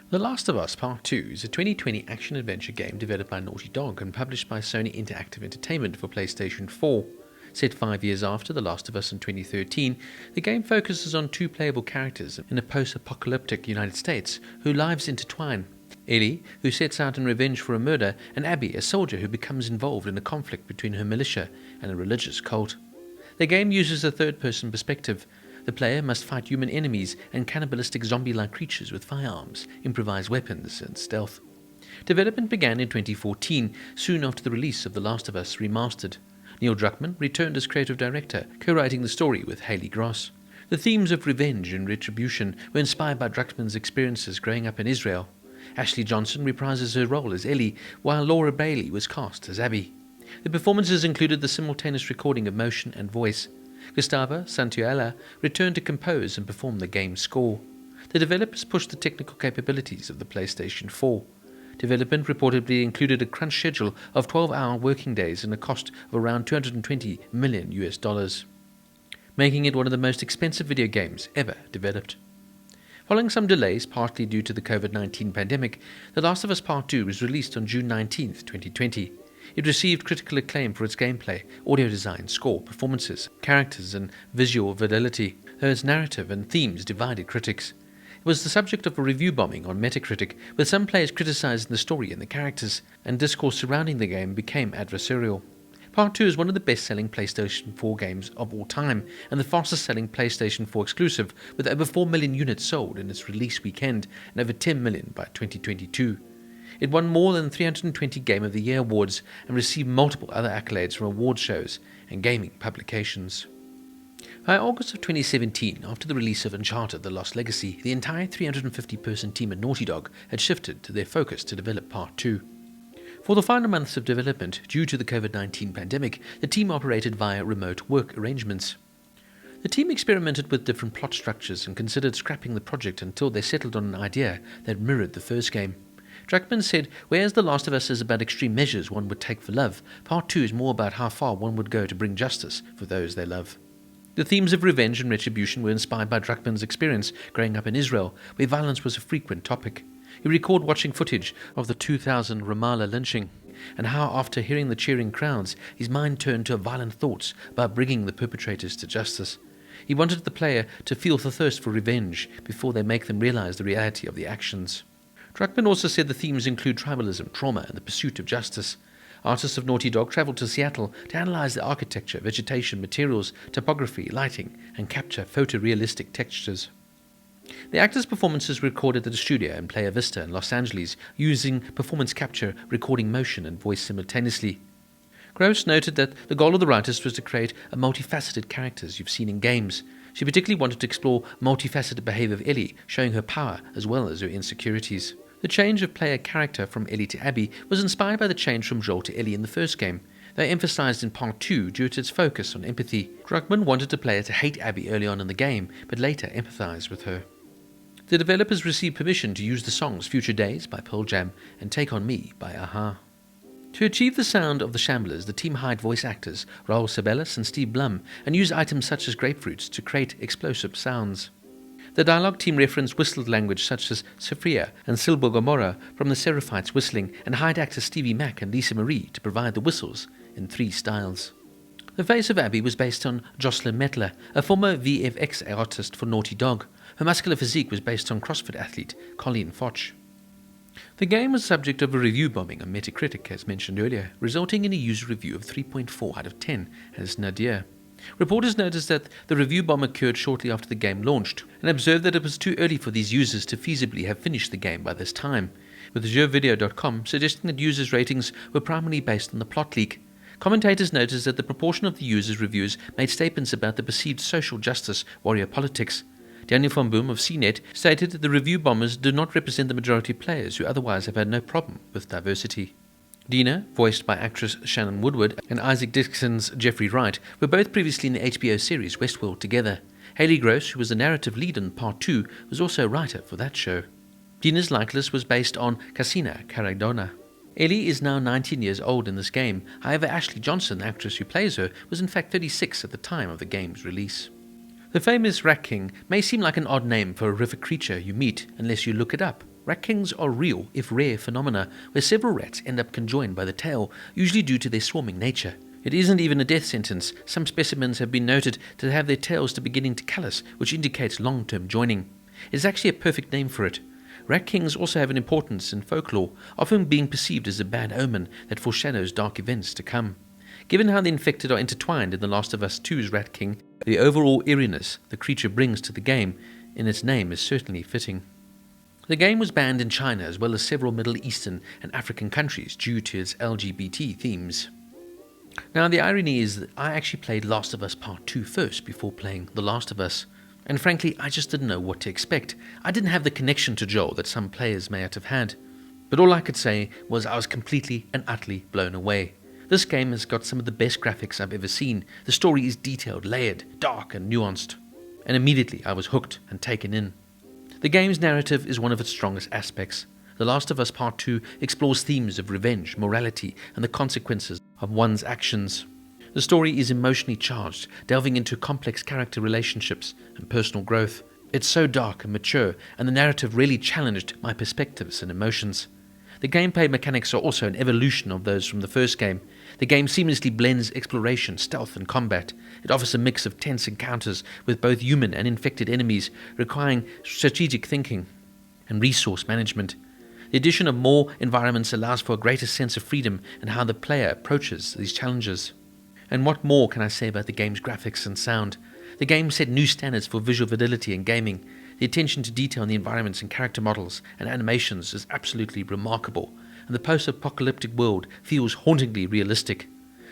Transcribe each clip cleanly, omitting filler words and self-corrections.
The Last of Us Part 2 is a 2020 action-adventure game developed by Naughty Dog and published by Sony Interactive Entertainment for PlayStation 4. Set 5 years after The Last of Us in 2013, the game focuses on two playable characters in a post-apocalyptic United States whose lives intertwine. Ellie, who sets out in revenge for a murder, and Abby, a soldier who becomes involved in a conflict between her militia and a religious cult. The game uses a third-person perspective. The player must fight human enemies and cannibalistic zombie-like creatures with firearms, improvised weapons, and stealth. Development began in 2014, soon after the release of The Last of Us Remastered. Neil Druckmann returned as creative director, co-writing the story with Haley Gross. The themes of revenge and retribution were inspired by Druckmann's experiences growing up in Israel. Ashley Johnson reprises her role as Ellie, while Laura Bailey was cast as Abby. The performances included the simultaneous recording of motion and voice. Gustavo Santaolalla returned to compose and perform the game's score. The developers pushed the technical capabilities of the PlayStation 4. Development reportedly included a crunch schedule of 12-hour working days and a cost of around $220 million, making it one of the most expensive video games ever developed. Following some delays, partly due to the COVID-19 pandemic, The Last of Us Part 2 was released on June 19, 2020. It received critical acclaim for its gameplay, audio design, score, performances, characters, and visual fidelity, though its narrative and themes divided critics. It was the subject of a review bombing on Metacritic, with some players criticizing the story and the characters, and discourse surrounding the game became adversarial. Part 2 is one of the best-selling PlayStation 4 games of all time, and the fastest-selling PlayStation 4 exclusive, with over 4 million units sold in its release weekend and over 10 million by 2022. It won more than 320 Game of the Year awards and received multiple other accolades from award shows and gaming publications. By August of 2017, after the release of Uncharted: The Lost Legacy, the entire 350-person team at Naughty Dog had shifted to their focus to develop Part 2. For the final months of development, due to the COVID-19 pandemic, the team operated via remote work arrangements. The team experimented with different plot structures and considered scrapping the project until they settled on an idea that mirrored the first game. Druckmann said, whereas The Last of Us is about extreme measures one would take for love, Part 2 is more about how far one would go to bring justice for those they love. The themes of revenge and retribution were inspired by Druckmann's experience growing up in Israel, where violence was a frequent topic. He recalled watching footage of the 2000 Ramallah lynching, and how after hearing the cheering crowds, his mind turned to violent thoughts about bringing the perpetrators to justice. He wanted the player to feel the thirst for revenge before they make them realize the reality of the actions. Druckmann also said the themes include tribalism, trauma, and the pursuit of justice. Artists of Naughty Dog traveled to Seattle to analyze the architecture, vegetation, materials, topography, lighting, and capture photorealistic textures. The actors' performances were recorded at a studio in Playa Vista in Los Angeles, using performance capture, recording motion, and voice simultaneously. Gross noted that the goal of the writers was to create a multifaceted characters you've seen in games. She particularly wanted to explore multifaceted behavior of Ellie, showing her power as well as her insecurities. The change of player character from Ellie to Abby was inspired by the change from Joel to Ellie in the first game. They emphasized in Part 2 due to its focus on empathy. Druckmann wanted the player to hate Abby early on in the game, but later empathize with her. The developers received permission to use the songs Future Days by Pearl Jam and Take On Me by a-ha. To achieve the sound of the Shamblers, the team hired voice actors Raul Sabellas and Steve Blum and used items such as grapefruits to create explosive sounds. The dialogue team referenced whistled language such as Sophia and Silbo Gomorrah from the Seraphites whistling, and hired actors Stevie Mack and Lisa Marie to provide the whistles in 3 styles. The face of Abby was based on Jocelyn Mettler, a former VFX artist for Naughty Dog. Her muscular physique was based on CrossFit athlete Colleen Foch. The game was subject of a review bombing on Metacritic, as mentioned earlier, resulting in a user review of 3.4 out of 10 as nadir. Reporters noticed that the review bomb occurred shortly after the game launched, and observed that it was too early for these users to feasibly have finished the game by this time, with JeuxVideo.com suggesting that users' ratings were primarily based on the plot leak. Commentators noticed that the proportion of the users' reviews made statements about the perceived social justice warrior politics. Daniel von Boom of CNET stated that the review bombers do not represent the majority of players who otherwise have had no problem with diversity. Dina, voiced by actress Shannon Woodward, and Isaac Dixon's Jeffrey Wright, were both previously in the HBO series Westworld together. Haley Gross, who was the narrative lead in Part 2, was also a writer for that show. Dina's likeness was based on Cassina Caradona. Ellie is now 19 years old in this game. However, Ashley Johnson, the actress who plays her, was in fact 36 at the time of the game's release. The famous Rat King may seem like an odd name for a horrific creature you meet unless you look it up. Rat kings are real, if rare, phenomena where several rats end up conjoined by the tail, usually due to their swarming nature. It isn't even a death sentence. Some specimens have been noted to have their tails beginning to callus, which indicates long-term joining. It is actually a perfect name for it. Rat kings also have an importance in folklore, often being perceived as a bad omen that foreshadows dark events to come. Given how the infected are intertwined in The Last of Us 2's Rat King, the overall eeriness the creature brings to the game in its name is certainly fitting. The game was banned in China as well as several Middle Eastern and African countries due to its LGBT themes. Now, the irony is that I actually played Last of Us Part 2 first before playing The Last of Us, and frankly, I just didn't know what to expect. I didn't have the connection to Joel that some players may have had. But all I could say was I was completely and utterly blown away. This game has got some of the best graphics I've ever seen. The story is detailed, layered, dark and nuanced. And immediately I was hooked and taken in. The game's narrative is one of its strongest aspects. The Last of Us Part 2 explores themes of revenge, morality, and the consequences of one's actions. The story is emotionally charged, delving into complex character relationships and personal growth. It's so dark and mature, and the narrative really challenged my perspectives and emotions. The gameplay mechanics are also an evolution of those from the first game. The game seamlessly blends exploration, stealth, and combat. It offers a mix of tense encounters with both human and infected enemies, requiring strategic thinking and resource management. The addition of more environments allows for a greater sense of freedom in how the player approaches these challenges. And what more can I say about the game's graphics and sound? The game set new standards for visual fidelity in gaming. The attention to detail in the environments and character models and animations is absolutely remarkable, and the post-apocalyptic world feels hauntingly realistic.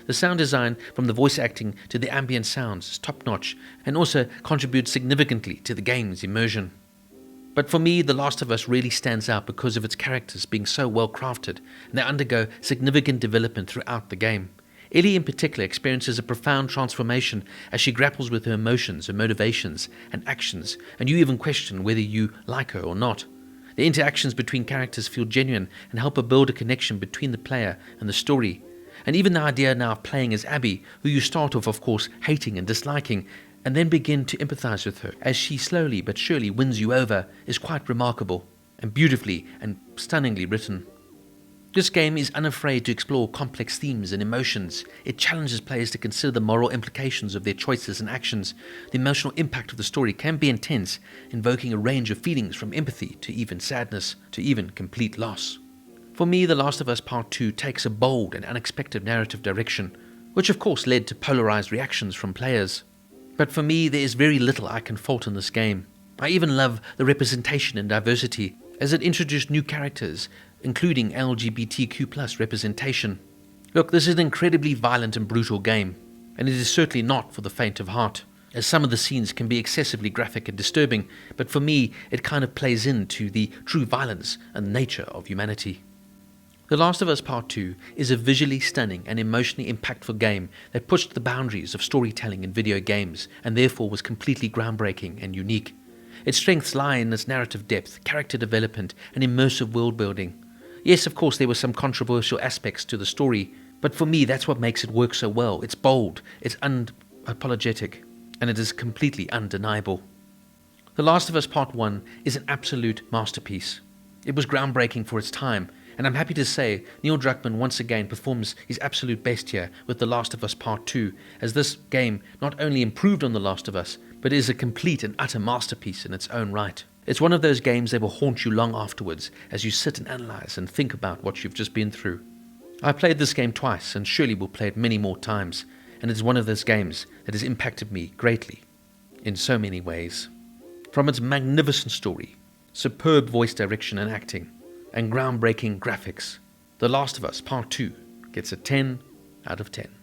The sound design, from the voice acting to the ambient sounds, is top-notch and also contributes significantly to the game's immersion. But for me, The Last of Us really stands out because of its characters being so well crafted, and they undergo significant development throughout the game. Ellie in particular experiences a profound transformation as she grapples with her emotions, her motivations and actions, and you even question whether you like her or not. The interactions between characters feel genuine and help build a connection between the player and the story. And even the idea now of playing as Abby, who you start off, of course, hating and disliking, and then begin to empathize with her as she slowly but surely wins you over, is quite remarkable and beautifully and stunningly written. This game is unafraid to explore complex themes and emotions. It challenges players to consider the moral implications of their choices and actions. The emotional impact of the story can be intense, invoking a range of feelings from empathy to even sadness to even complete loss. For me, The Last of Us Part 2 takes a bold and unexpected narrative direction, which of course led to polarized reactions from players. But for me, there is very little I can fault in this game. I even love the representation and diversity, as it introduced new characters, including LGBTQ+ representation. Look, this is an incredibly violent and brutal game, and it is certainly not for the faint of heart, as some of the scenes can be excessively graphic and disturbing, but for me, it kind of plays into the true violence and nature of humanity. The Last of Us Part 2 is a visually stunning and emotionally impactful game that pushed the boundaries of storytelling in video games and therefore was completely groundbreaking and unique. Its strengths lie in its narrative depth, character development, and immersive world building. Yes, of course, there were some controversial aspects to the story, but for me, that's what makes it work so well. It's bold, it's unapologetic, and it is completely undeniable. The Last of Us Part 1 is an absolute masterpiece. It was groundbreaking for its time, and I'm happy to say Neil Druckmann once again performs his absolute best here with The Last of Us Part 2, as this game not only improved on The Last of Us, but is a complete and utter masterpiece in its own right. It's one of those games that will haunt you long afterwards as you sit and analyze and think about what you've just been through. I played this game twice and surely will play it many more times, and it's one of those games that has impacted me greatly in so many ways. From its magnificent story, superb voice direction and acting, and groundbreaking graphics, The Last of Us Part 2 gets a 10 out of 10.